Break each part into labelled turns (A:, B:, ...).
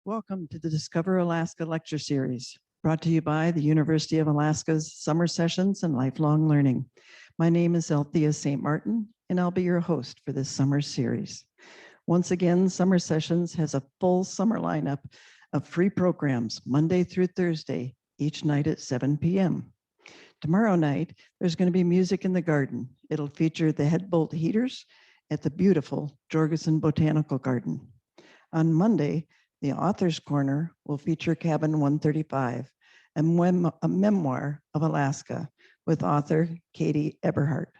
A: Welcome to the Discover Alaska Lecture Series, brought to you by the University of Alaska's Summer Sessions and Lifelong Learning. My name is Althea St. Martin, and I'll be your host for this summer series. Once again, Summer Sessions has a full summer lineup of free programs Monday through Thursday, each night at 7 p.m. Tomorrow night, there's going to be music in the garden. It'll feature the Headbolt Heaters at the beautiful Jorgensen Botanical Garden. On Monday, the Author's Corner will feature Cabin 135, a memoir of Alaska with author Katie Eberhardt.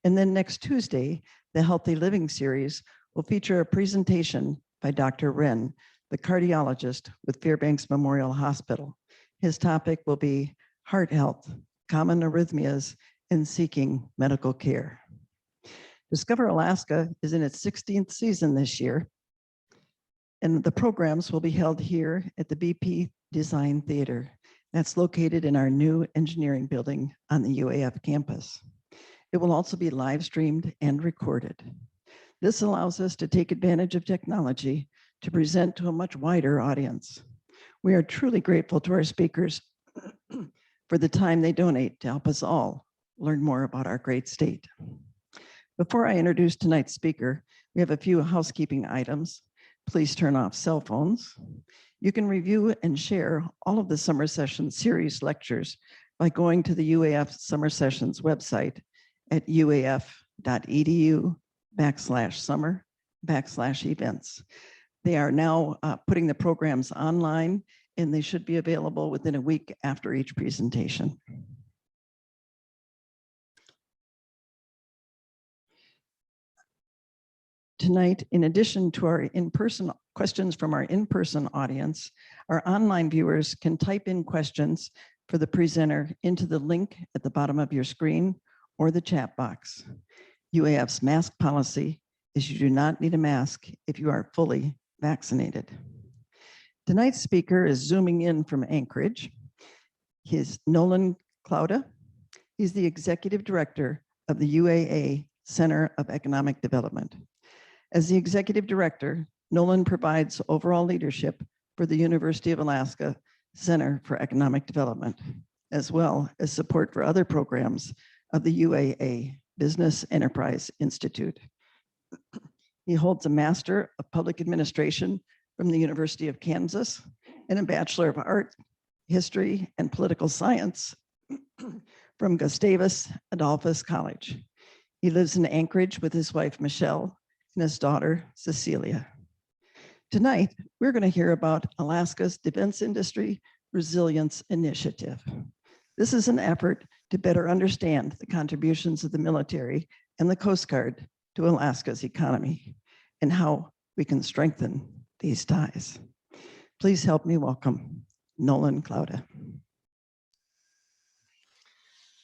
A: And then next Tuesday, the Healthy Living series will feature a presentation by Dr. Wren, the cardiologist with Fairbanks Memorial Hospital. His topic will be heart health, common arrhythmias, and seeking medical care. Discover Alaska is in its 16th season this year, and the programs will be held here at the BP Design Theater. That's located in our new engineering building on the UAF campus. It will also be live streamed and recorded. This allows us to take advantage of technology to present to a much wider audience. We are truly grateful to our speakers for the time they donate to help us all learn more about our great state. Before I introduce tonight's speaker, we have a few housekeeping items. Please turn off cell phones. You can review and share all of the Summer Sessions series lectures by going to the UAF Summer Sessions website at uaf.edu/summer/events. They are now putting the programs online, and they should be available within a week after each presentation. Tonight, in addition to our in-person questions from our in-person audience, our online viewers can type in questions for the presenter into the link at the bottom of your screen or the chat box. UAF's mask policy is you do not need a mask if you are fully vaccinated. Tonight's speaker is zooming in from Anchorage. He's Nolan Klouda. He's the executive director of the UAA Center of Economic Development. As the executive director, Nolan provides overall leadership for the University of Alaska Center for Economic Development, as well as support for other programs of the UAA Business Enterprise Institute. He holds a Master of Public Administration from the University of Kansas and a Bachelor of Art, History, and Political Science from Gustavus Adolphus College. He lives in Anchorage with his wife, Michelle, and his daughter, Cecilia. Tonight, we're going to hear about Alaska's Defense Industry Resilience Initiative. This is an effort to better understand the contributions of the military and the Coast Guard to Alaska's economy and how we can strengthen these ties. Please help me welcome Nolan Klouda.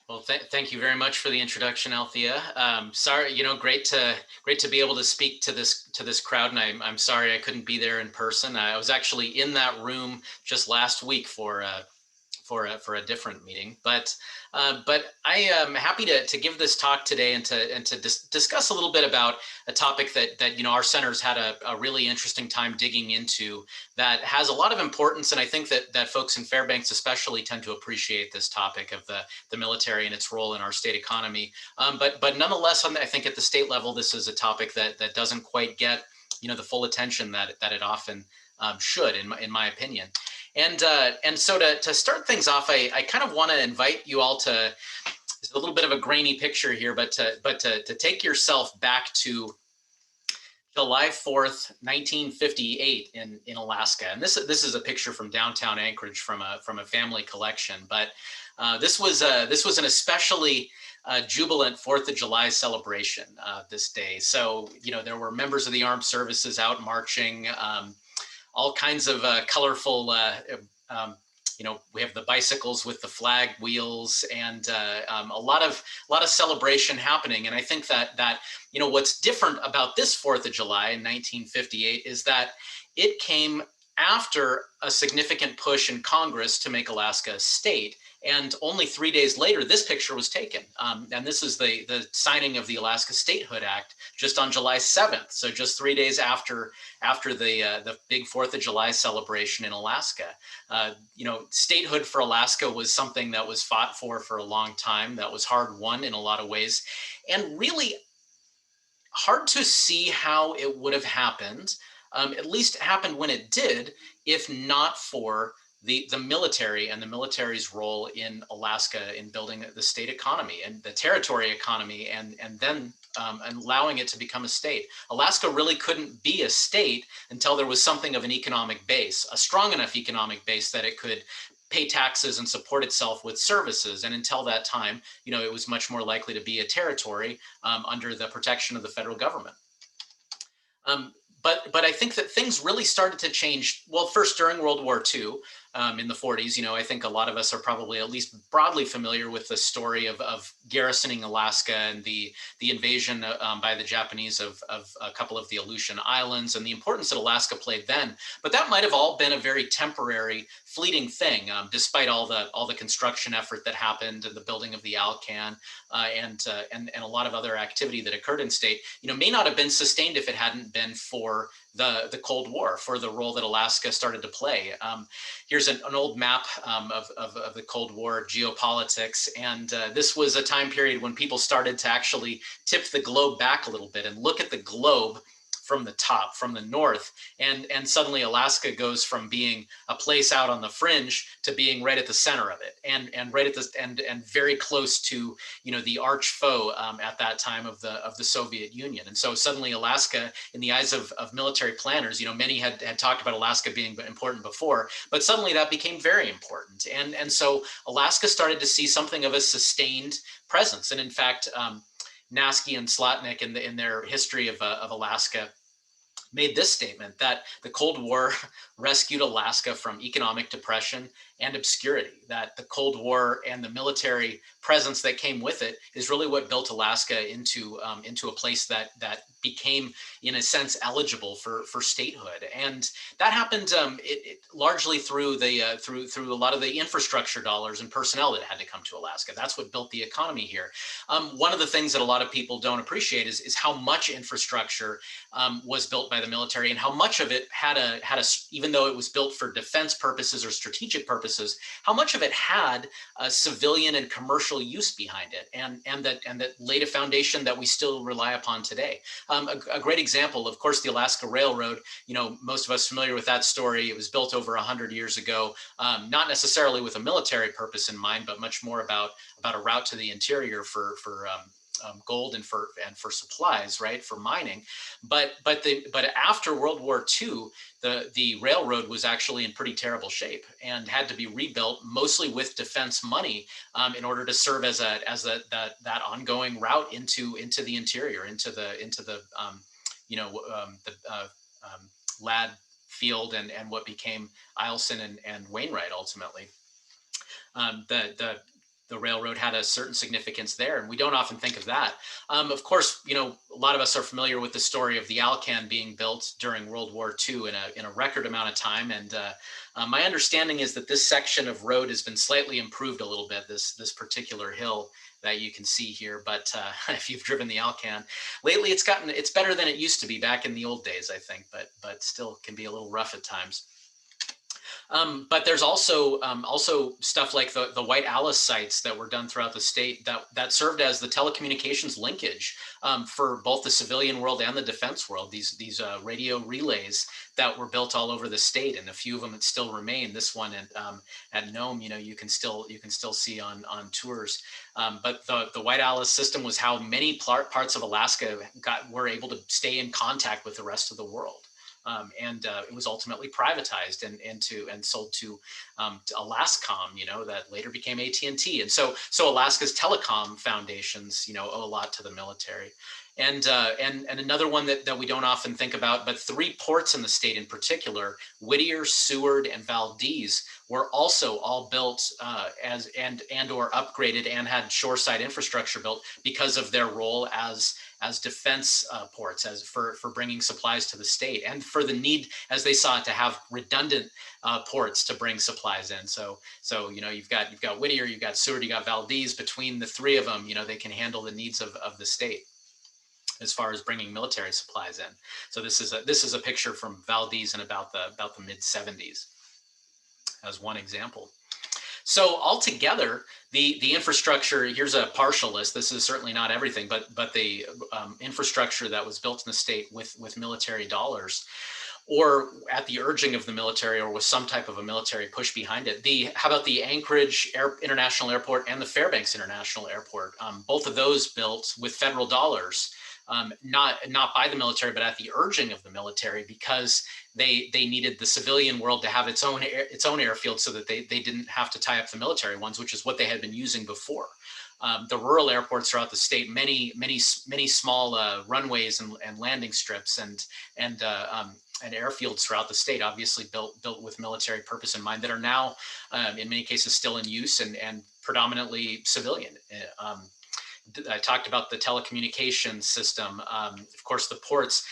B: Well, thank you very much for the introduction, Althea. Sorry, great to be able to speak to this crowd, and I'm sorry I couldn't be there in person. I was actually in that room just last week for a different meeting, but I am happy to give this talk today and to discuss a little bit about a topic that our center's had a really interesting time digging into that has a lot of importance, and I think that folks in Fairbanks especially tend to appreciate this topic of the military and its role in our state economy. But nonetheless, I think at the state level, this is a topic that doesn't quite get the full attention that it often should, in my opinion. And so to start things off, I kind of want to invite you all to, it's a little bit of a grainy picture here, but to take yourself back to July 4th, 1958 in Alaska. And this is a picture from downtown Anchorage from a family collection. But this was an especially jubilant 4th of July celebration this day. So, there were members of the armed services out marching, all kinds of colorful, we have the bicycles with the flag wheels and a lot of celebration happening. And I think that what's different about this 4th of July in 1958 is that it came after a significant push in Congress to make Alaska a state And only 3 days later, this picture was taken. And this is the signing of the Alaska Statehood Act just on July 7th. So just 3 days after the big 4th of July celebration in Alaska. Statehood for Alaska was something that was fought for a long time, that was hard won in a lot of ways, and really hard to see how it would have happened. At least it happened when it did, if not for the military and the military's role in Alaska in building the state economy and the territory economy, and then allowing it to become a state. Alaska really couldn't be a state until there was something of an economic base, a strong enough economic base that it could pay taxes and support itself with services. And until that time, it was much more likely to be a territory under the protection of the federal government. But I think that things really started to change. Well, first during World War II, in the 40s, I think a lot of us are probably at least broadly familiar with the story of garrisoning Alaska and the invasion by the Japanese of a couple of the Aleutian Islands and the importance that Alaska played then. But that might have all been a very temporary, fleeting thing, despite all the construction effort that happened and the building of the Alcan and a lot of other activity that occurred in state. May not have been sustained if it hadn't been for the Cold War, for the role that Alaska started to play. Here's an old map of the Cold War geopolitics. And this was a time period when people started to actually tip the globe back a little bit and look at the globe from the top, from the north. And suddenly Alaska goes from being a place out on the fringe to being right at the center of it, and right at the and very close to the arch foe at that time of the Soviet Union. And so suddenly Alaska, in the eyes of military planners, many had talked about Alaska being important before, but suddenly that became very important. And so Alaska started to see something of a sustained presence. And in fact, Naski and Slotnick in their history of Alaska made this statement, that the Cold War rescued Alaska from economic depression and obscurity, that the Cold War and the military presence that came with it is really what built Alaska into a place that became, in a sense, eligible for statehood. And that happened largely through through a lot of the infrastructure dollars and personnel that had to come to Alaska. That's what built the economy here. One of the things that a lot of people don't appreciate is how much infrastructure was built by the military, and how much of it had a even though it was built for defense purposes or strategic purposes, how much of it had a civilian and commercial use behind it, and that laid a foundation that we still rely upon today. A great example, of course, the Alaska Railroad. Most of us familiar with that story. It was built over 100 years ago, not necessarily with a military purpose in mind, but much more about a route to the interior for gold and for supplies, right, for mining. But after World War II, the railroad was actually in pretty terrible shape and had to be rebuilt, mostly with defense money, in order to serve as that ongoing route into the interior, into the Ladd Field and what became Eielson and Wainwright ultimately. The railroad had a certain significance there, and we don't often think of that. Of course, a lot of us are familiar with the story of the Alcan being built during World War II in a record amount of time. And my understanding is that this section of road has been slightly improved a little bit, this particular hill that you can see here. But if you've driven the Alcan lately, it's better than it used to be back in the old days, I think, but still can be a little rough at times. But there's also stuff like the White Alice sites that were done throughout the state that served as the telecommunications linkage for both the civilian world and the defense world. These radio relays that were built all over the state, and a few of them that still remain. This one at Nome, you can still see on tours. But the White Alice system was how many parts of Alaska were able to stay in contact with the rest of the world. And it was ultimately privatized and sold to Alascom, that later became AT&T. And so Alaska's telecom foundations, owe a lot to the military. And another one that we don't often think about, but 3 ports in the state in particular, Whittier, Seward, and Valdez, were also all built and or upgraded and had shoreside infrastructure built because of their role as defense ports, as for bringing supplies to the state, and for the need, as they saw it, to have redundant ports to bring supplies in. So you've got Whittier, you've got Seward, you got Valdez. Between the 3 of them, they can handle the needs of the state as far as bringing military supplies in. So this is a picture from Valdez in about the mid 70s as one example. So altogether, the infrastructure, here's a partial list. This is certainly not everything, but the infrastructure that was built in the state with military dollars, or at the urging of the military, or with some type of a military push behind it. How about the Anchorage International Airport and the Fairbanks International Airport? Both of those built with federal dollars, not by the military, but at the urging of the military, because they needed the civilian world to have its own airfield, so that they didn't have to tie up the military ones, which is what they had been using before. The rural airports throughout the state, many small runways and landing strips and airfields throughout the state, obviously built with military purpose in mind, that are now in many cases still in use and predominantly civilian. I talked about the telecommunications system, of course, the ports,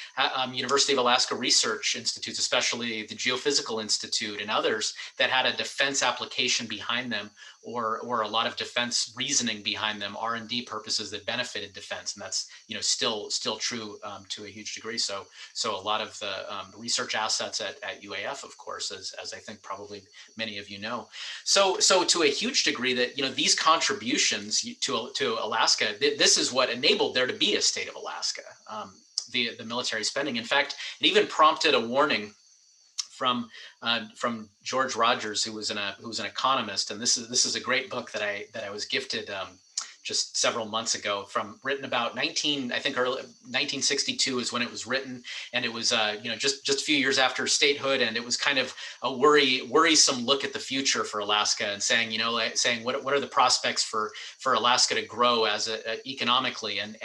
B: University of Alaska research institutes, especially the Geophysical Institute and others, that had a defense application behind them, or a lot of defense reasoning behind them, R&D purposes that benefited defense, and that's still true to a huge degree. So a lot of the research assets at UAF, of course, as I think probably many of you know. So to a huge degree, that these contributions to Alaska, this is what enabled there to be a state of Alaska. The military spending, in fact, it even prompted a warning from George Rogers, who was an economist, and this is a great book that I was gifted just several months ago, written about 1962 is when it was written, and it was just a few years after statehood, and it was kind of a worrisome look at the future for Alaska, and saying what are the prospects for Alaska to grow as economically, and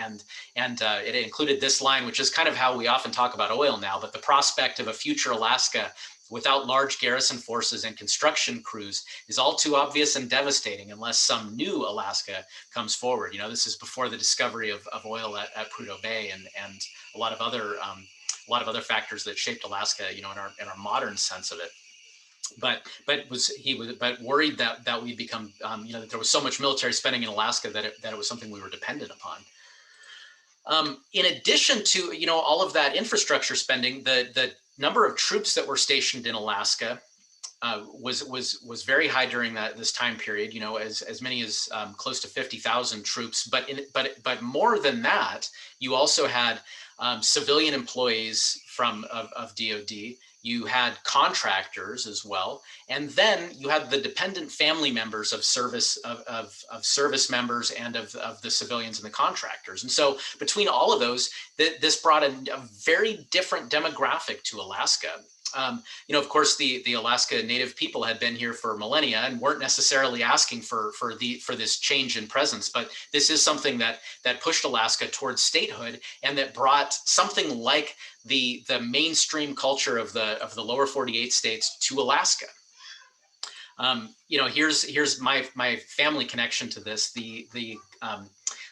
B: it included this line, which is kind of how we often talk about oil now, but the prospect of a future Alaska without large garrison forces and construction crews is all too obvious and devastating unless some new Alaska comes forward. This is before the discovery of oil at Prudhoe Bay and a lot of other factors that shaped Alaska, in our modern sense of it. But worried that we become, that there was so much military spending in Alaska that it was something we were dependent upon. In addition to all of that infrastructure spending, the number of troops that were stationed in Alaska was very high during this time period. As many as close to 50,000 troops. But more than that, you also had civilian employees of DoD. You had contractors as well, and then you had the dependent family members of service members and of the civilians and the contractors. And so between all of those, this brought a very different demographic to Alaska. Of course, the Alaska Native people had been here for millennia and weren't necessarily asking for this change in presence, but this is something that pushed Alaska towards statehood, and that brought something like the mainstream culture of the lower 48 states to Alaska. Here's my family connection to this. The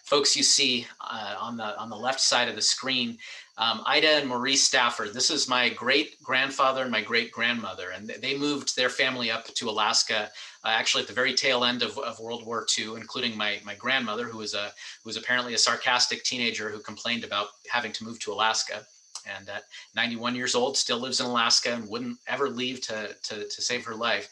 B: folks you see on the left side of the screen, Ida and Maurice Stafford. This is my great grandfather and my great grandmother, and they moved their family up to Alaska actually at the very tail end of World War II, including my grandmother, who was apparently a sarcastic teenager who complained about having to move to Alaska. And at 91 years old, still lives in Alaska and wouldn't ever leave to save her life.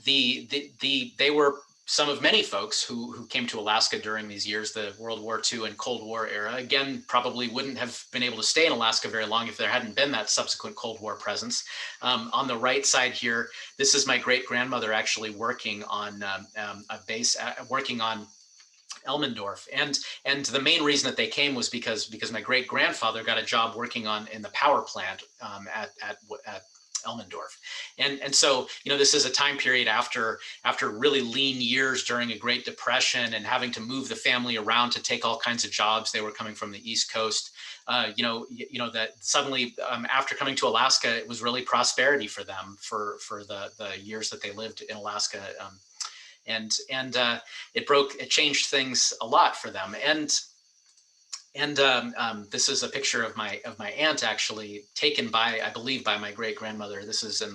B: They were some of many folks who came to Alaska during these years, the World War II and Cold War era. Again, probably wouldn't have been able to stay in Alaska very long if there hadn't been that subsequent Cold War presence. On the right side here, this is my great grandmother actually working on a base, working on Elmendorf, and the main reason that they came was because my great grandfather got a job working in the power plant at Elmendorf. And so, this is a time period after really lean years during a Great Depression and having to move the family around to take all kinds of jobs. They were coming from the East Coast. That suddenly after coming to Alaska, it was really prosperity for them for the years that they lived in Alaska. And it changed things a lot for them. And this is a picture of my aunt, actually taken by, I believe, by my great grandmother. This is in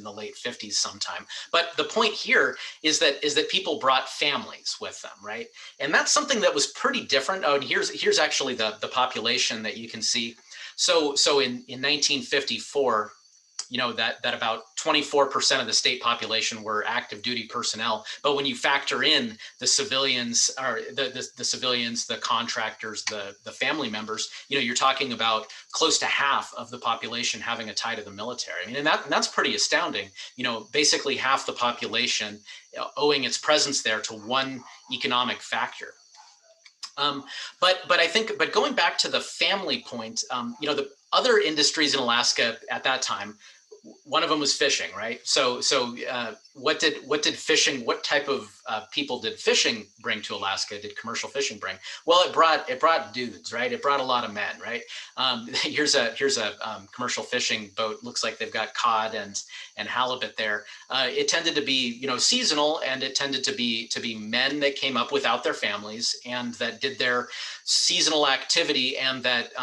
B: the late 50s sometime. But the point here is that people brought families with them, right? And that's something that was pretty different. Oh, and here's actually the population that you can see. So in 1954, that about 24% of the state population were active duty personnel. But when you factor in the civilians, or the civilians, the contractors, the family members, you're talking about close to half of the population having a tie to the military. I mean, and that's pretty astounding. Basically half the population owing its presence there to one economic factor. But I think, going back to the family point, the other industries in Alaska at that time, one of them was fishing, right? So what did fishing? What type of people did fishing bring to Alaska? Did commercial fishing bring? Well, it brought dudes, right? It brought a lot of men, right? Here's a commercial fishing boat. Looks like they've got cod and halibut there. It tended to be seasonal, and it tended to be men that came up without their families and that did their seasonal activity, and that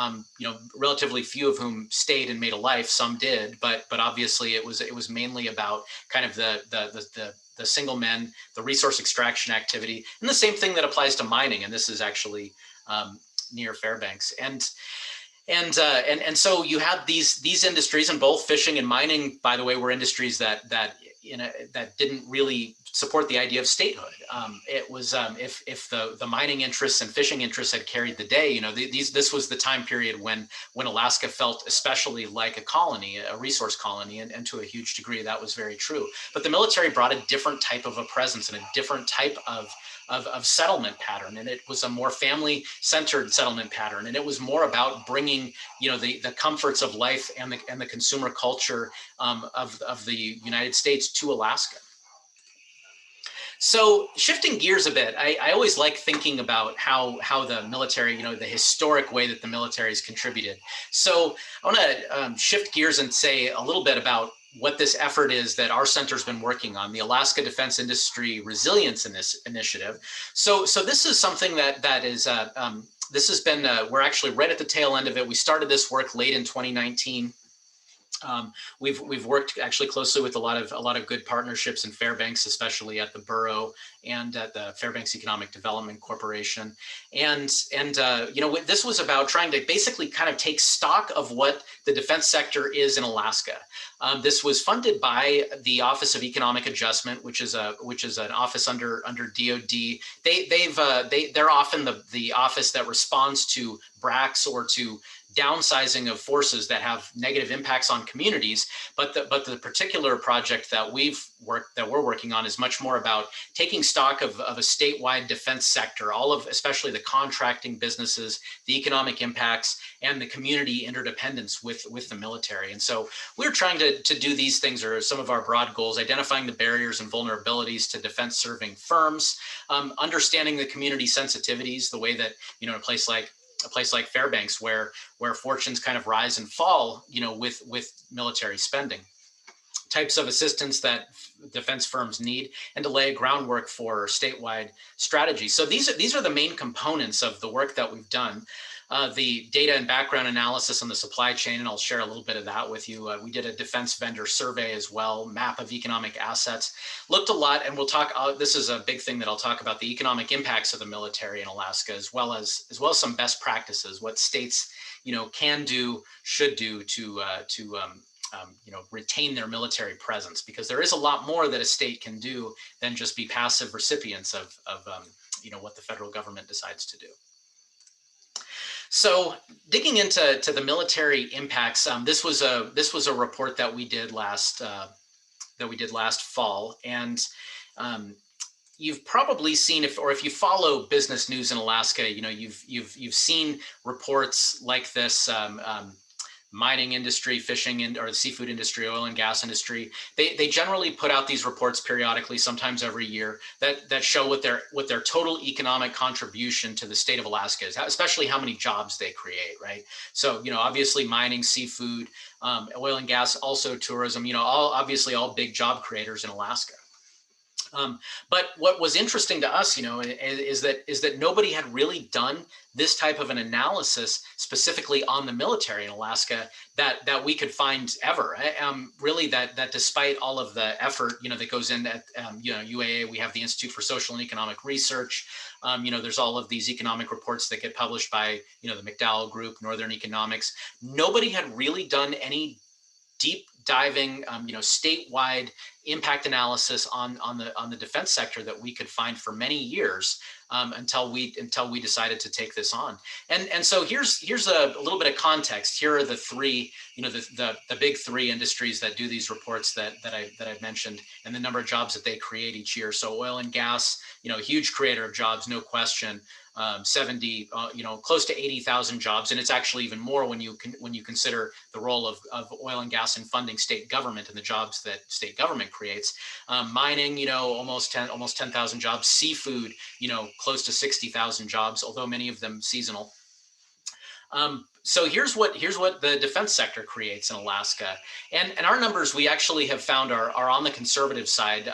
B: relatively few of whom stayed and made a life. Some did, but obviously it was mainly about kind of the single men, the resource extraction activity, and the same thing that applies to mining. And this is actually near Fairbanks. And so you had these industries, and both fishing and mining, by the way, were industries that didn't really support the idea of statehood. It was if the mining interests and fishing interests had carried the day, this was the time period when Alaska felt especially like a colony, a resource colony, and to a huge degree that was very true. But the military brought a different type of a presence and a different type of settlement pattern, and it was a more family-centered settlement pattern, and it was more about bringing the comforts of life and the consumer culture of the United States to Alaska. So shifting gears a bit, I always like thinking about how the military, the historic way that the military has contributed. So I want to shift gears and say a little bit about what this effort is that our center's been working on, the Alaska Defense Industry Resilience Initiative. So this is something that is, this has been, we're actually right at the tail end of it. We started this work late in 2019. We've worked actually closely with a lot of good partnerships in Fairbanks, especially at the borough and at the Fairbanks Economic Development Corporation. And this was about trying to basically kind of take stock of what the defense sector is in Alaska. This was funded by the Office of Economic Adjustment, which is an office under DoD. They're often the office that responds to BRACs or to downsizing of forces that have negative impacts on communities. But the particular project that we're working on is much more about taking stock of a statewide defense sector, especially the contracting businesses, the economic impacts, and the community interdependence with the military. And so we're trying to do these things, or some of our broad goals: identifying the barriers and vulnerabilities to defense serving firms, understanding the community sensitivities, the way that, a place like Fairbanks, where fortunes kind of rise and fall, with military spending, types of assistance that defense firms need, and to lay groundwork for statewide strategy. So these are the main components of the work that we've done. The data and background analysis on the supply chain, and I'll share a little bit of that with you. We did a defense vendor survey as well, map of economic assets, looked a lot, and we'll talk, this is a big thing that I'll talk about, the economic impacts of the military in Alaska, as well as some best practices, what states, can do, should do to retain their military presence, because there is a lot more that a state can do than just be passive recipients of what the federal government decides to do. So digging into the military impacts, this was a report that we did last fall, and you've probably seen, if you follow business news in Alaska, you've seen reports like this. mining industry, fishing, or the seafood industry, oil and gas industry. They generally put out these reports periodically, sometimes every year, that show what their total economic contribution to the state of Alaska is, especially how many jobs they create, right? So, obviously mining, seafood, oil and gas, also tourism, obviously all big job creators in Alaska. But what was interesting to us, is that nobody had really done this type of an analysis specifically on the military in Alaska that we could find ever. Really, that despite all of the effort, that goes in at UAA, we have the Institute for Social and Economic Research. There's all of these economic reports that get published by the McDowell Group, Northern Economics. Nobody had really done any deep diving, statewide impact analysis on the defense sector that we could find for many years, until we decided to take this on. And so here's a little bit of context. Here are the three, the big three industries that do these reports that I've mentioned, and the number of jobs that they create each year. So oil and gas, huge creator of jobs, no question. 70, close to 80,000 jobs, and it's actually even more when you consider the role of oil and gas in funding state government and the jobs that state government creates. Mining, almost 10,000 jobs. Seafood, close to 60,000 jobs, although many of them seasonal. So here's what the defense sector creates in Alaska, and our numbers we actually have found are on the conservative side.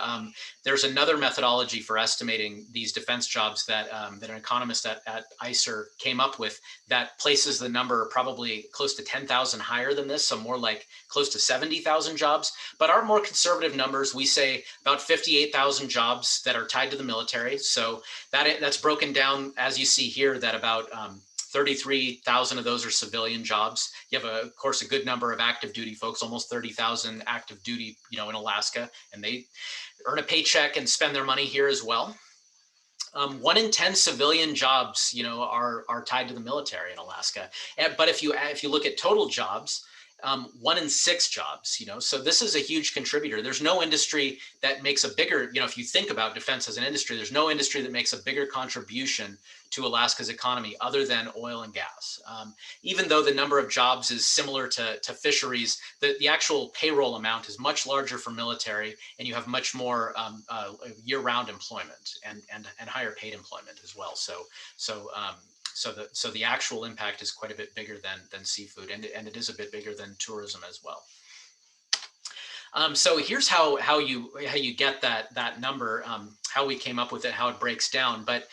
B: There's another methodology for estimating these defense jobs that an economist at ICER came up with that places the number probably close to 10,000 higher than this, so more like close to 70,000 jobs. But our more conservative numbers, we say about 58,000 jobs that are tied to the military. So that's broken down, as you see here, that about 33,000 of those are civilian jobs. You have, of course, a good number of active duty folks, almost 30,000 active duty, in Alaska, and they earn a paycheck and spend their money here as well. 1 in 10 civilian jobs, are tied to the military in Alaska. But if you look at total jobs, 1 in 6 jobs, so this is a huge contributor. There's no industry that makes a bigger, if you think about defense as an industry, there's no industry that makes a bigger contribution to Alaska's economy other than oil and gas. Even though the number of jobs is similar to fisheries, the actual payroll amount is much larger for military, and you have much more year-round employment and higher paid employment as well. So the actual impact is quite a bit bigger than seafood, and it is a bit bigger than tourism as well. So here's how you get that number, how we came up with it, how it breaks down. But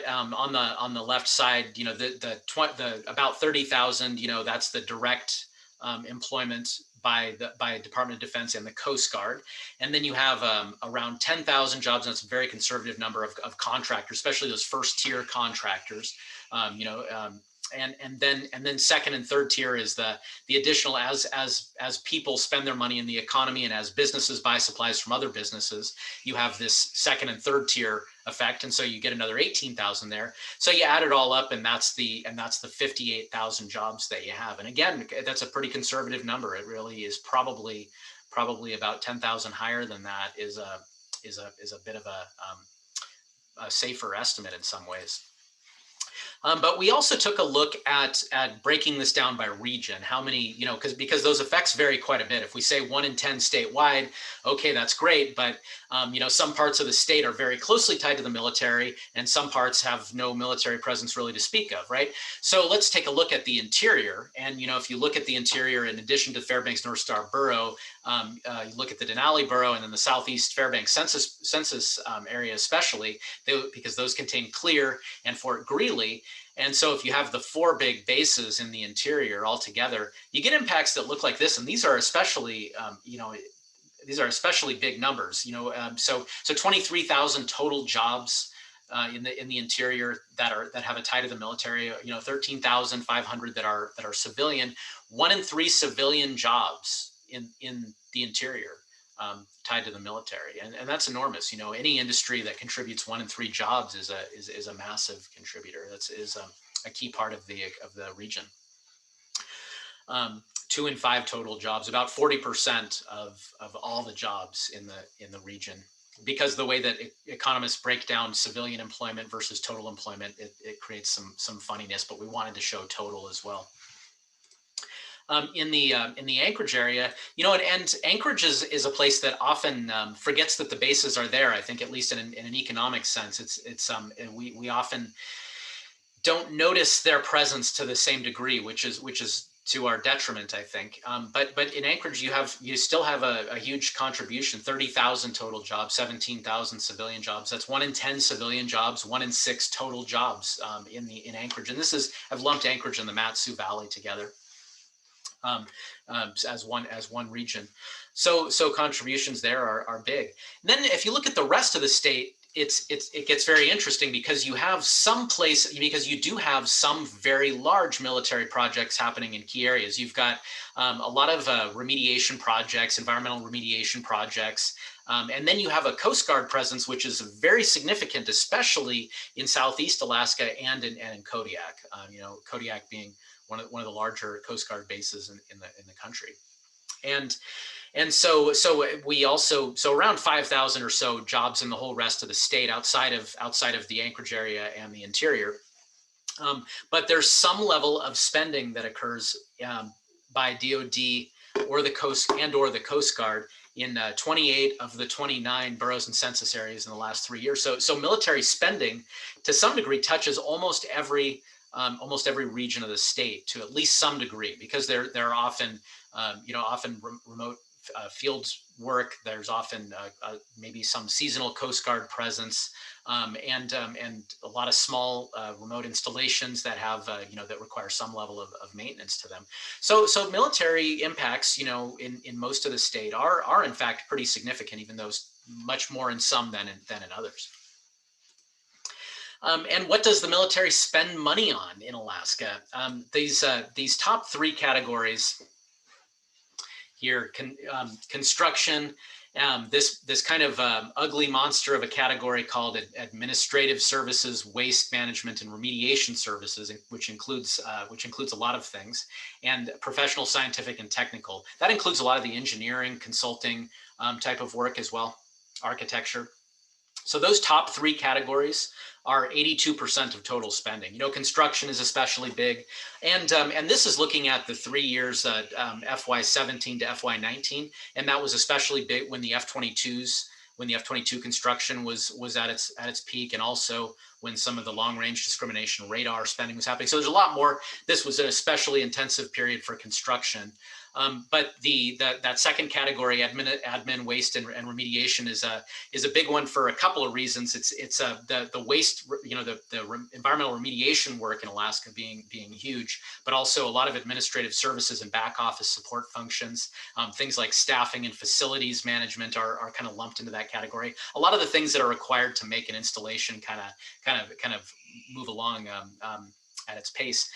B: on the left side, the about 30,000, that's the direct employment by Department of Defense and the Coast Guard. And then you have around 10,000 jobs, and that's a very conservative number of contractors, especially those first tier contractors. And then second and third tier is the additional as people spend their money in the economy and as businesses buy supplies from other businesses, you have this second and third tier effect, and so you get another 18,000 there. So you add it all up, and that's the 58,000 jobs that you have. And again, that's a pretty conservative number. It really is probably about 10,000 higher than that is a bit of a safer estimate in some ways. But we also took a look at breaking this down by region. How many, because those effects vary quite a bit. If we say 1 in 10 statewide, okay, that's great. But, some parts of the state are very closely tied to the military, and some parts have no military presence really to speak of, right? So let's take a look at the interior. And, if you look at the interior, in addition to Fairbanks North Star Borough, you look at the Denali Borough and then the Southeast Fairbanks census area especially, because those contain Clear and Fort Greely. And so if you have the 4 big bases in the interior all together, you get impacts that look like this. And these are especially, big numbers. So 23,000 total jobs in the interior that have a tie to the military. 13,500 that are civilian. 1 in 3 civilian jobs in the interior tied to the military, and that's enormous. Any industry that contributes 1 in 3 jobs is a massive contributor. That's a key part of the region. 2 in 5 total jobs, about 40% of all the jobs in the region. Because the way that economists break down civilian employment versus total employment, it creates some funniness, but we wanted to show total as well. in the Anchorage area, and Anchorage is a place that often forgets that the bases are there. I think, at least in an economic sense, we often don't notice their presence to the same degree, which is to our detriment, I think. But in Anchorage, you still have a huge contribution: 30,000 total jobs, 17,000 civilian jobs. That's 1 in 10 civilian jobs, 1 in 6 total jobs in Anchorage. And I've lumped Anchorage and the Mat-Su Valley together as one region. So contributions there are big. And then if you look at the rest of the state, it gets very interesting, because you do have some very large military projects happening in key areas. You've got a lot of remediation projects, environmental remediation projects. And then you have a Coast Guard presence, which is very significant, especially in Southeast Alaska and in Kodiak. Kodiak being one of the larger Coast Guard bases in the country. And so we also, around 5,000 or so jobs in the whole rest of the state, outside of the Anchorage area and the interior. But there's some level of spending that occurs by DoD or the Coast Guard in 28 of the 29 boroughs and census areas in the last 3 years. So military spending, to some degree, touches almost every region of the state to at least some degree, because there are often remote field work. There's often maybe some seasonal Coast Guard presence, and a lot of small remote installations that have that require some level of maintenance to them. So military impacts, in most of the state are in fact pretty significant, even though much more in some than in others. And what does the military spend money on in Alaska? These top 3 categories here: construction, this kind of ugly monster of a category called administrative services, waste management, and remediation services, which includes a lot of things, and professional, scientific, and technical. That includes a lot of the engineering, consulting type of work as well, architecture. So those top 3 categories are 82% of total spending. Construction is especially big, and this is looking at the 3 years, FY17 to FY19, and that was especially big when the F-22 construction was at its peak, and also when some of the long-range discrimination radar spending was happening. So there's a lot more. This was an especially intensive period for construction. But that second category, admin, waste, and remediation, is a big one for a couple of reasons. It's the waste, the environmental remediation work in Alaska being huge, but also a lot of administrative services and back office support functions. Things like staffing and facilities management are kind of lumped into that category. A lot of the things that are required to make an installation kind of move along at its pace.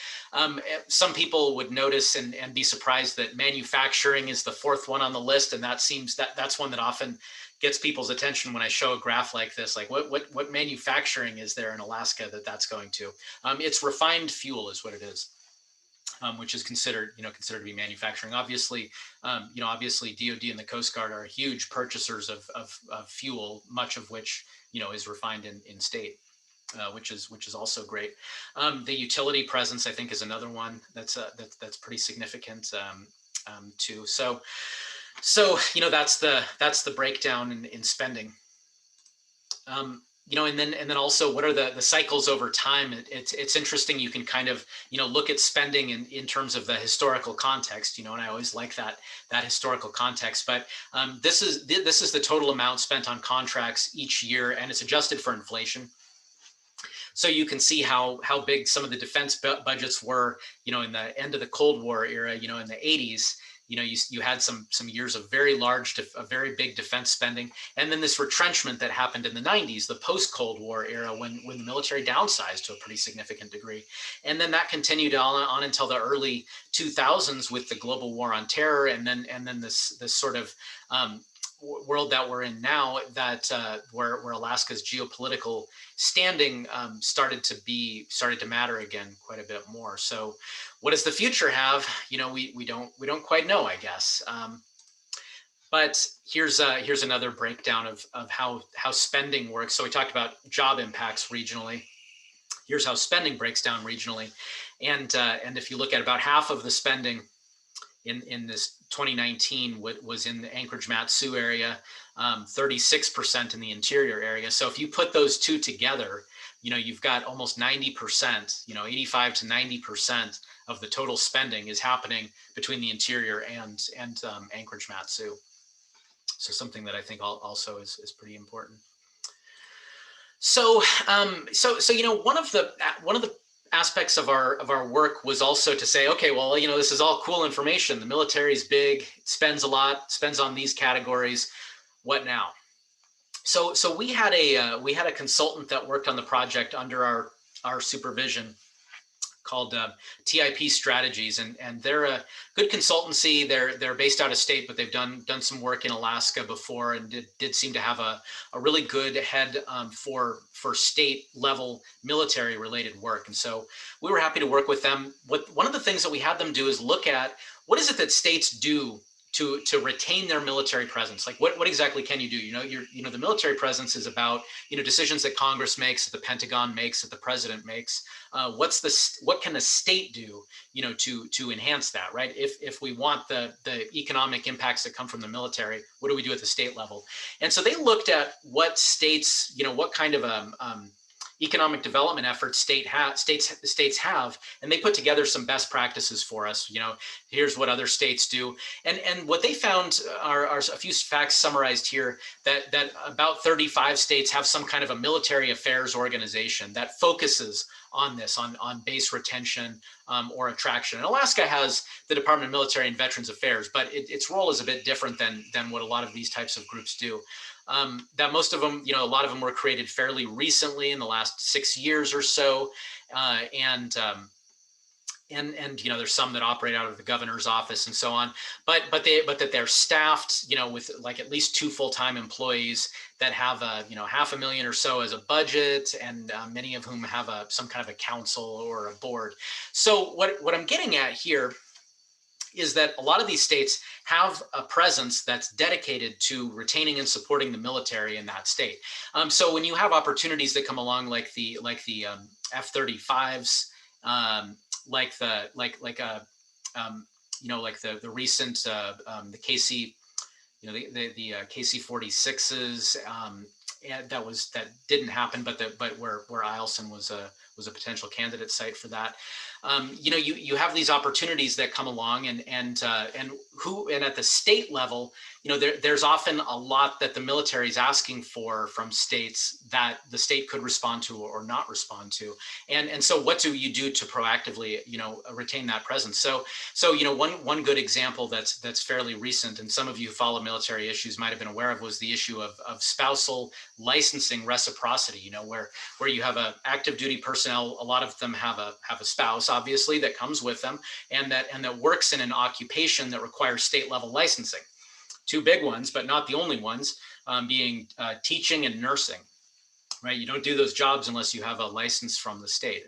B: Some people would notice and be surprised that manufacturing is the 4th one on the list, and that's one that often gets people's attention when I show a graph like this. Like, what manufacturing is there in Alaska that's going to? It's refined fuel is what it is, which is considered to be manufacturing. Obviously, DoD and the Coast Guard are huge purchasers of fuel, much of which is refined in state. Which is also great. The utility presence, I think, is another one that's pretty significant too. So that's the breakdown in spending. And then also, what are the cycles over time? It's interesting. You can kind of look at spending in terms of the historical context. And I always like that historical context. But this is the total amount spent on contracts each year, and it's adjusted for inflation. So you can see how big some of the defense budgets were, in the end of the Cold War era, in the 80s. You had some years of very big defense spending, and then this retrenchment that happened in the 90s, the post-Cold War era, when the military downsized to a pretty significant degree, and then that continued on until the early 2000s with the global war on terror, and then this sort of world that we're in now, that where Alaska's geopolitical standing started to matter again quite a bit more. So what does the future have? We don't quite know, I guess. But here's another breakdown of how spending works. So we talked about job impacts regionally. Here's how spending breaks down regionally, and if you look at about half of the spending in this 2019 was in the Anchorage Mat-Su area, 36% in the interior area. So if you put those two together, you've got almost 90%, 85 to 90% of the total spending is happening between the interior and Anchorage Mat-Su. So something that I think also is pretty important. So one of the aspects of our work was also to say, okay, well, this is all cool information. The military is big, spends a lot, spends on these categories. What now? So we had a consultant that worked on the project under our supervision, called TIP Strategies, and they're a good consultancy. They're based out of state, but they've done some work in Alaska before, and did seem to have a really good head for state level military related work. And so we were happy to work with them. One of the things that we had them do is look at what is it that states do to retain their military presence. Like what exactly can you do? The military presence is about decisions that Congress makes, that the Pentagon makes, that the president makes. What can the state do to enhance that, right? If we want the economic impacts that come from the military, what do we do at the state level? And so they looked at what states, what kind of economic development efforts states have, and they put together some best practices for us. Here's what other states do, and what they found are a few facts summarized here, that about 35 states have some kind of a military affairs organization that focuses on this, on base retention or attraction. And Alaska has the Department of Military and Veterans Affairs, but its role is a bit different than what a lot of these types of groups do. That most of them, a lot of them were created fairly recently in the last 6 years or so. And there's some that operate out of the governor's office and so on, but that they're staffed, with like at least 2 full-time employees that have $500,000 or so as a budget, and many of whom have some kind of a council or a board. So what I'm getting at here is that a lot of these states have a presence that's dedicated to retaining and supporting the military in that state. So when you have opportunities that come along, like the F-35s, like the recent the KC, the KC-46s, and that didn't happen, but where Eielson was a potential candidate site for that. You have these opportunities that come along, and at the state level, there's often a lot that the military is asking for from states that the state could respond to or not respond to. And so what do you do to proactively, retain that presence? So one good example that's fairly recent, and some of you who follow military issues might have been aware of, was the issue of spousal licensing reciprocity, where you have a active duty personnel. A lot of them have a spouse, obviously, that comes with them, and that works in an occupation that requires state level licensing. 2 big ones, but not the only ones, being teaching and nursing. Right, you don't do those jobs unless you have a license from the state,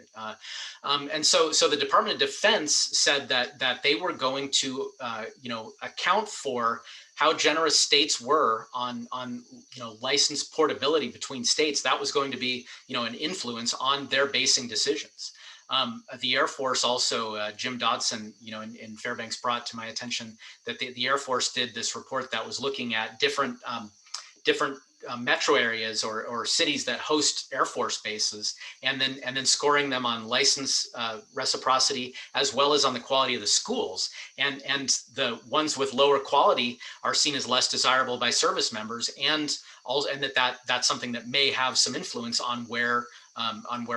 B: and so the Department of Defense said that they were going to, account for how generous states were on license portability between states. That was going to be, an influence on their basing decisions. The Air Force also, Jim Dodson, in Fairbanks, brought to my attention that the Air Force did this report that was looking at different metro areas or cities that host Air Force bases, and then scoring them on license reciprocity, as well as on the quality of the schools. And the ones with lower quality are seen as less desirable by service members, and that's something that may have some influence on where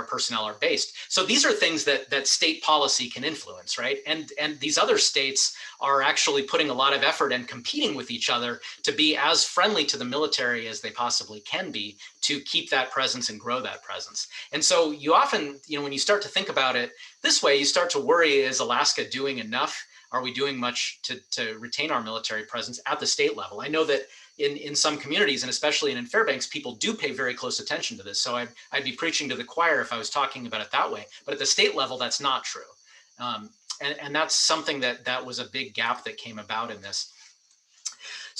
B: personnel are based. So these are things that state policy can influence, right? And these other states are actually putting a lot of effort and competing with each other to be as friendly to the military as they possibly can be, to keep that presence and grow that presence. And so you often, when you start to think about it this way, you start to worry, is Alaska doing enough? Are we doing much to retain our military presence at the state level? I know that in some communities, and especially in Fairbanks, people do pay very close attention to this. So I'd be preaching to the choir if I was talking about it that way. But at the state level, that's not true. And that's something that was a big gap that came about in this.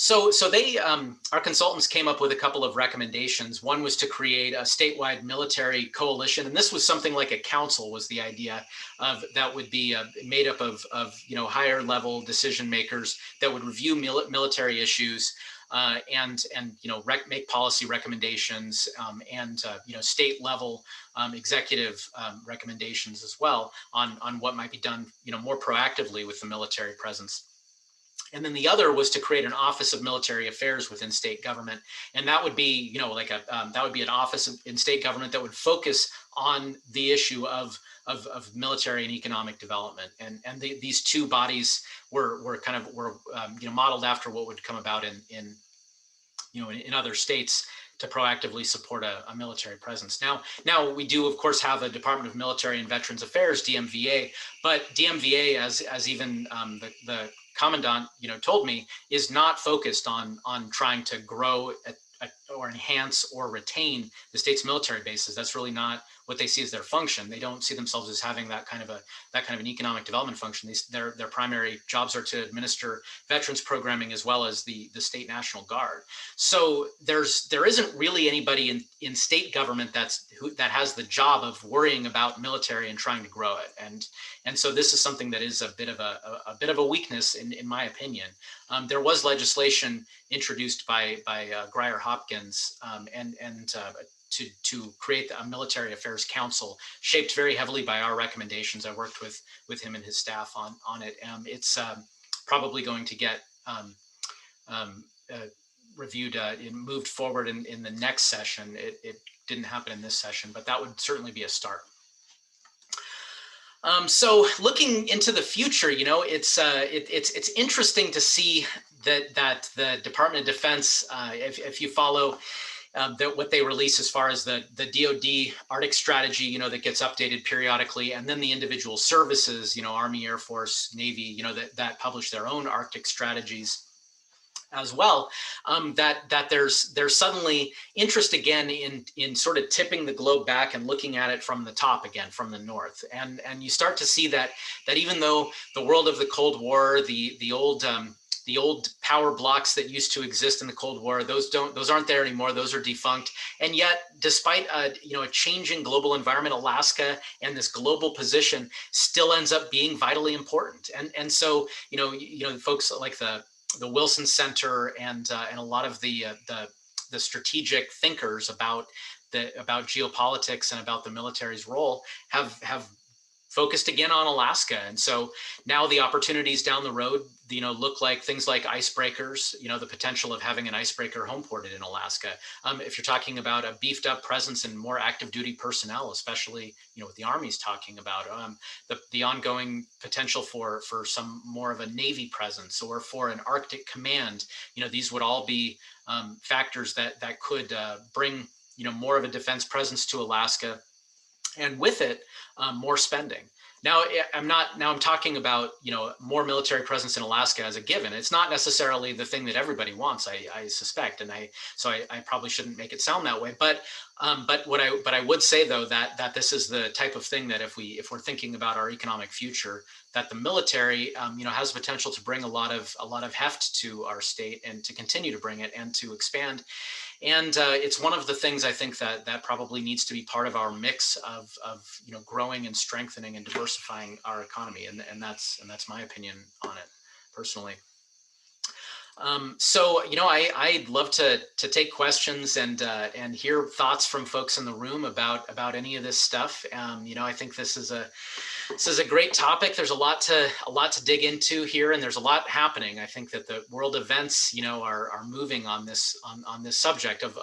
B: So they, our consultants came up with a couple of recommendations. One was to create a statewide military coalition, and this was something like a council was the idea of that would be made up of higher level decision makers that would review military issues and make policy recommendations and state level executive recommendations as well on what might be done more proactively with the military presence. And then the other was to create an Office of Military Affairs within state government, and that would be, that would be an office in state government that would focus on the issue of military and economic development. And these two bodies were modeled after what would come about in other states to proactively support a military presence. Now we do, of course, have a Department of Military and Veterans Affairs, DMVA, but DMVA, as even the commandant told me, is not focused on trying to grow or enhance or retain the state's military bases. That's really not what they see as their function. They don't see themselves as having that kind of an economic development function. Their primary jobs are to administer veterans programming as well as the state National Guard. So there isn't really anybody in state government that has the job of worrying about military and trying to grow it. And so this is something that is a bit of a weakness in my opinion. There was legislation introduced by Grier Hopkins to create a military affairs council, shaped very heavily by our recommendations. I worked with him and his staff on it. It's probably going to get reviewed and moved forward in the next session. It didn't happen in this session, but that would certainly be a start. So looking into the future, it's interesting to see that the Department of Defense, if you follow what they release as far as the DoD Arctic strategy, that gets updated periodically, and then the individual services, Army, Air Force, Navy, that publish their own Arctic strategies as well, that there's suddenly interest again in sort of tipping the globe back and looking at it from the top again, from the north, and you start to see that even though the world of the Cold War, the old power blocks that used to exist in the Cold War, those aren't there anymore. Those are defunct. And yet, despite a changing global environment, Alaska and this global position still ends up being vitally important. And so folks like the Wilson Center and a lot of the strategic thinkers about geopolitics and about the military's role have focused again on Alaska. And so now the opportunities down the road, look like things like icebreakers, the potential of having an icebreaker home ported in Alaska. If you're talking about a beefed up presence and more active duty personnel, especially, what the Army's talking about, the ongoing potential for some more of a Navy presence or for an Arctic command, these would all be factors that could bring, more of a defense presence to Alaska. And with it, more spending. Now I'm talking about, more military presence in Alaska as a given. It's not necessarily the thing that everybody wants, I suspect. And so I probably shouldn't make it sound that way. But what I would say though, that this is the type of thing that if we're thinking about our economic future, that the military, has potential to bring a lot of heft to our state and to continue to bring it and to expand. And it's one of the things I think that probably needs to be part of our mix of growing and strengthening and diversifying our economy, and that's my opinion on it personally. So I'd love to take questions and hear thoughts from folks in the room about any of this stuff. I think this is a great topic. There's a lot to dig into here, and there's a lot happening. I think that the world events, are moving on this subject of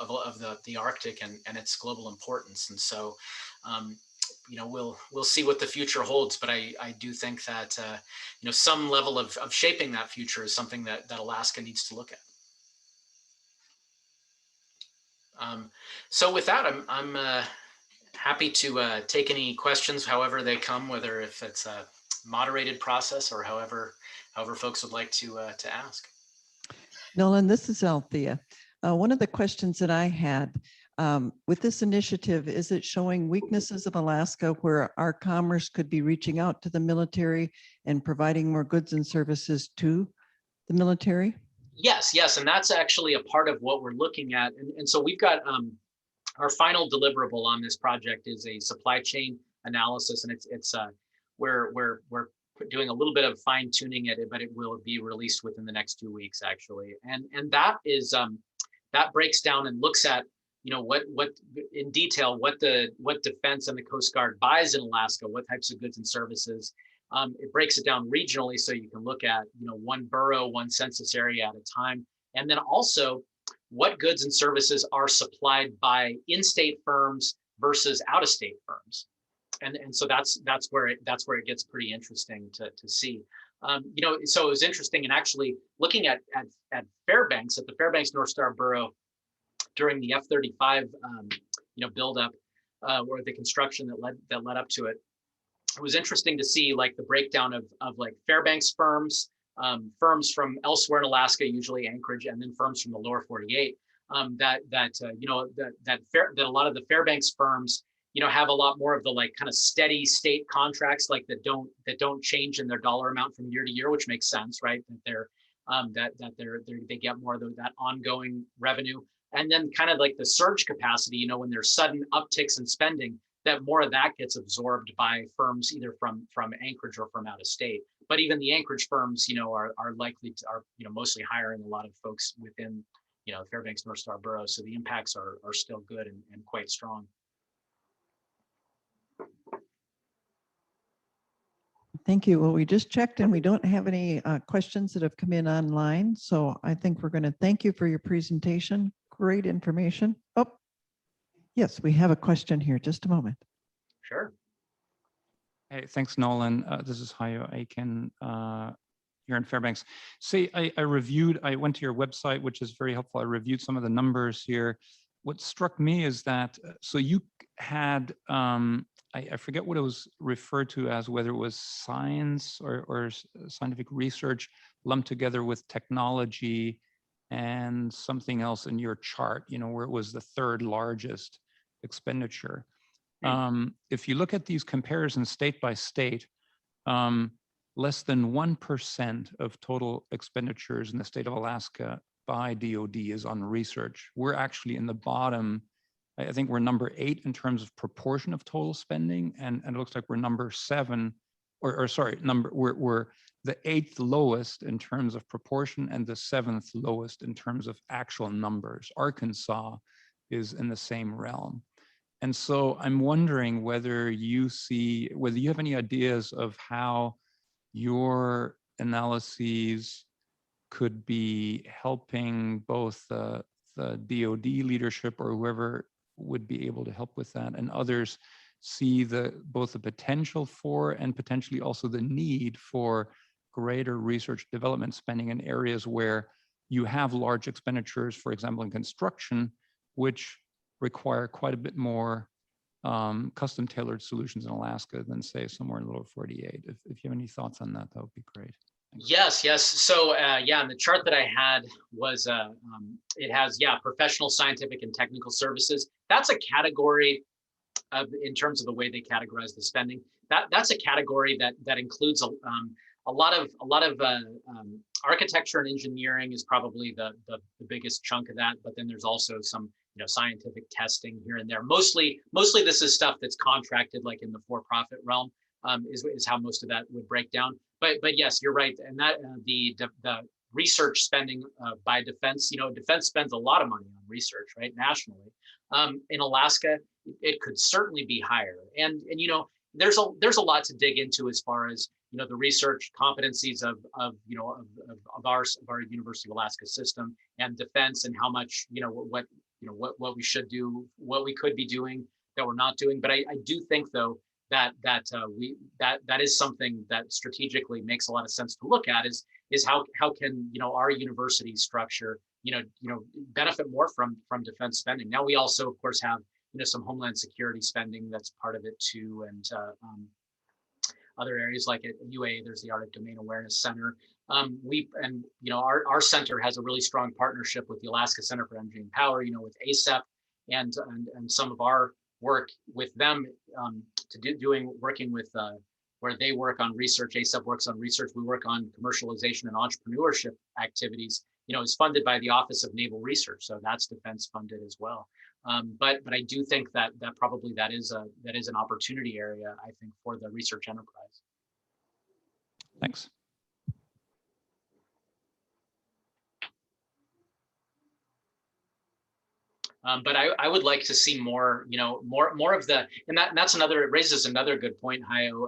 B: the Arctic and its global importance. And so, we'll see what the future holds. But I do think that some level of shaping that future is something that Alaska needs to look at. So with that, I'm happy to take any questions, however they come, whether if it's a moderated process or however folks would like to ask.
A: Nolan, this is Althea. One of the questions that I had with this initiative, is it showing weaknesses of Alaska where our commerce could be reaching out to the military and providing more goods and services to the military?
B: Yes, and that's actually a part of what we're looking at. And so we've got our final deliverable on this project is a supply chain analysis, and we're doing a little bit of fine tuning it, but it will be released within the next 2 weeks actually. And that is that breaks down and looks at what in detail what defense and the Coast Guard buys in Alaska, what types of goods and services. It breaks it down regionally, so you can look at one borough, one census area at a time, and then also what goods and services are supplied by in-state firms versus out-of-state firms. And so that's where it gets pretty interesting to see. So it was interesting, and actually looking at Fairbanks, at the Fairbanks North Star Borough during the F-35 buildup, or the construction that led up to it. It was interesting to see like the breakdown of like Fairbanks firms, firms from elsewhere in Alaska, usually Anchorage, and then firms from the lower 48. That a lot of the Fairbanks firms have a lot more of the like kind of steady state contracts, like that don't change in their dollar amount from year to year, which makes sense, right? They get more of that ongoing revenue. And then kind of like the surge capacity, when there's sudden upticks in spending, that more of that gets absorbed by firms either from Anchorage or from out of state. But even the Anchorage firms, are likely to mostly hiring a lot of folks within Fairbanks North Star Borough. So the impacts are still good and quite strong.
A: Thank you. Well, we just checked and we don't have any questions that have come in online. So I think we're going to thank you for your presentation. Great information. Oh, yes, we have a question here. Just a moment.
B: Sure.
C: Hey, thanks, Nolan. This is Hayo Aiken here in Fairbanks. See, I went to your website, which is very helpful. I reviewed some of the numbers here. What struck me is that, so you had, I forget what it was referred to as, whether it was science or scientific research lumped together with technology and something else in your chart, where it was the third largest expenditure. If you look at these comparisons state by state, less than 1% of total expenditures in the state of Alaska by DoD is on research. We're actually in the bottom. I think we're number 8 in terms of proportion of total spending, and it looks like we're number 7, we're the 8th lowest in terms of proportion and the 7th lowest in terms of actual numbers. Arkansas is in the same realm. And so I'm wondering whether you have any ideas of how your analyses could be helping both the DoD leadership or whoever would be able to help with that, and others see both the potential for and potentially also the need for greater research development spending in areas where you have large expenditures, for example, in construction, which require quite a bit more custom tailored solutions in Alaska than say somewhere in the lower 48. If you have any thoughts on that, that would be great.
B: Thanks. Yes. So and the chart that I had was, it has, professional, scientific, and technical services. That's a category in terms of the way they categorize the spending. That's a category that includes a lot of architecture and engineering is probably the biggest chunk of that. But then there's also some scientific testing here and there. Mostly this is stuff that's contracted, like in the for-profit realm, is how most of that would break down. But yes, you're right, and that the research spending by defense, defense spends a lot of money on research, right, nationally. In Alaska, it could certainly be higher, and there's a lot to dig into as far as the research competencies of our University of Alaska system and defense, and how much what we should do, what we could be doing that we're not doing. But I do think though that is something that strategically makes a lot of sense to look at, is how can our university structure benefit more from defense spending. Now we also of course have some homeland security spending that's part of it too, and other areas like at UA, there's the Arctic Domain Awareness Center. Our center has a really strong partnership with the Alaska Center for Energy and Power, with ACEP, and some of our work with them working with where they work on research. ACEP works on research. We work on commercialization and entrepreneurship activities is funded by the Office of Naval Research, so that's defense funded as well. But I do think that probably that is an opportunity area, I think, for the research enterprise.
C: Thanks.
B: But I would like to see more, more of the, and that's another, it raises another good point, Hayo,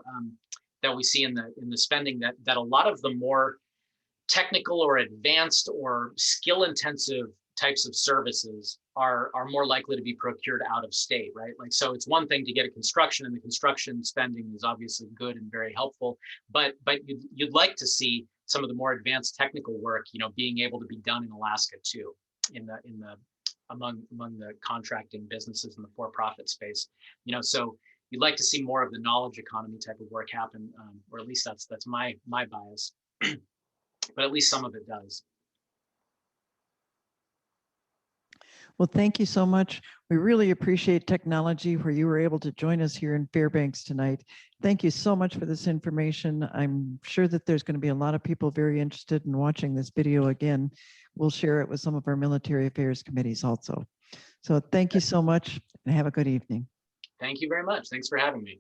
B: that we see in the spending, that a lot of the more technical or advanced or skill intensive types of services are more likely to be procured out of state, right? Like, so it's one thing to get a construction, and the construction spending is obviously good and very helpful, but you'd like to see some of the more advanced technical work, being able to be done in Alaska too, among the contracting businesses in the for-profit space, so you'd like to see more of the knowledge economy type of work happen, or at least that's my bias, but at least some of it does.
A: Well, thank you so much. We really appreciate technology where you were able to join us here in Fairbanks tonight. Thank you so much for this information. I'm sure that there's going to be a lot of people very interested in watching this video again. We'll share it with some of our military affairs committees also. So thank you so much and have a good evening.
B: Thank you very much. Thanks for having me.